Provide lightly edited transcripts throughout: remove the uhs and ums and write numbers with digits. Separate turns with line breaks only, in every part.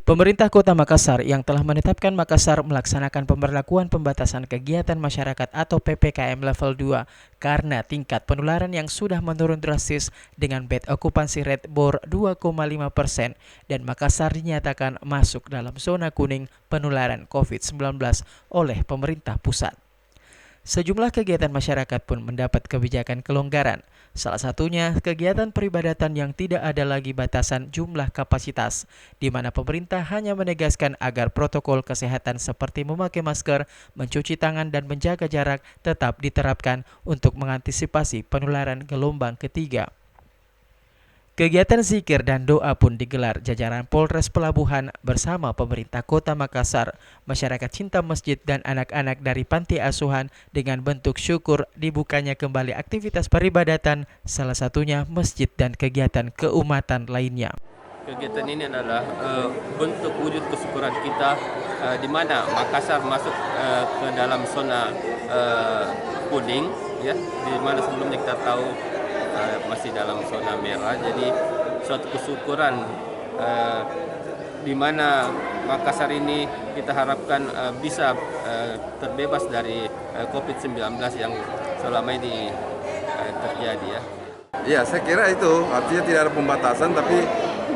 Pemerintah Kota Makassar yang telah menetapkan Makassar melaksanakan pemberlakuan pembatasan kegiatan masyarakat atau PPKM level 2 karena tingkat penularan yang sudah menurun drastis dengan bed occupancy rate BOR 2,5% dan Makassar dinyatakan masuk dalam zona kuning penularan COVID-19 oleh pemerintah pusat. Sejumlah kegiatan masyarakat pun mendapat kebijakan kelonggaran. Salah satunya kegiatan peribadatan yang tidak ada lagi batasan jumlah kapasitas, di mana pemerintah hanya menegaskan agar protokol kesehatan seperti memakai masker, mencuci tangan, dan menjaga jarak tetap diterapkan untuk mengantisipasi penularan gelombang ketiga. Kegiatan zikir dan doa pun digelar jajaran Polres Pelabuhan bersama pemerintah Kota Makassar, masyarakat cinta masjid dan anak-anak dari panti asuhan dengan bentuk syukur dibukanya kembali aktivitas peribadatan, salah satunya masjid dan kegiatan keumatan lainnya.
Kegiatan ini adalah bentuk wujud kesyukuran kita di mana Makassar masuk ke dalam zona kuning, ya, di mana sebelumnya kita tahu masih dalam zona merah. Jadi suatu kesyukuran di mana Makassar ini kita harapkan bisa terbebas dari COVID-19 yang selama ini terjadi, ya.
Ya, saya kira itu artinya tidak ada pembatasan, tapi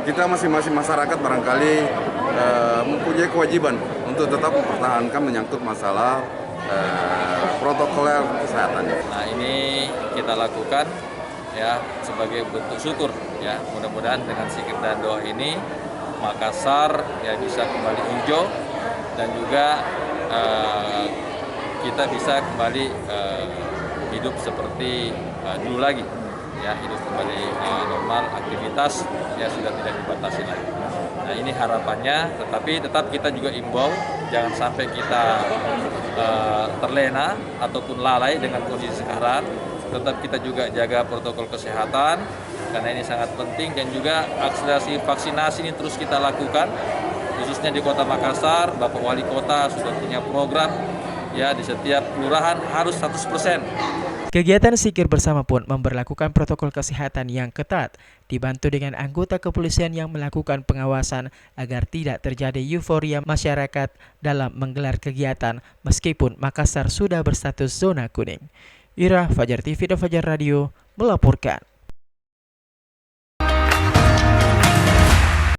kita masing-masing masyarakat barangkali mempunyai kewajiban untuk tetap mempertahankan menyangkut masalah protokoler kesehatan.
Nah, ini kita lakukan ya sebagai bentuk syukur, ya. Mudah-mudahan dengan zikir dan doa ini Makassar ya bisa kembali hijau dan juga kita bisa kembali hidup seperti dulu lagi, ya, hidup kembali normal, aktivitas ya sudah tidak dibatasi lagi. Nah, ini harapannya, tetapi tetap kita juga imbau jangan sampai kita terlena ataupun lalai dengan kondisi sekarang. Tetap kita juga jaga protokol kesehatan karena ini sangat penting, dan juga akselerasi vaksinasi ini terus kita lakukan khususnya di Kota Makassar. Bapak Wali Kota sudah punya program, ya, di setiap kelurahan harus 100%.
Kegiatan zikir bersama pun memberlakukan protokol kesehatan yang ketat, dibantu dengan anggota kepolisian yang melakukan pengawasan agar tidak terjadi euforia masyarakat dalam menggelar kegiatan meskipun Makassar sudah berstatus zona kuning. Ira, Fajar TV dan Fajar Radio melaporkan.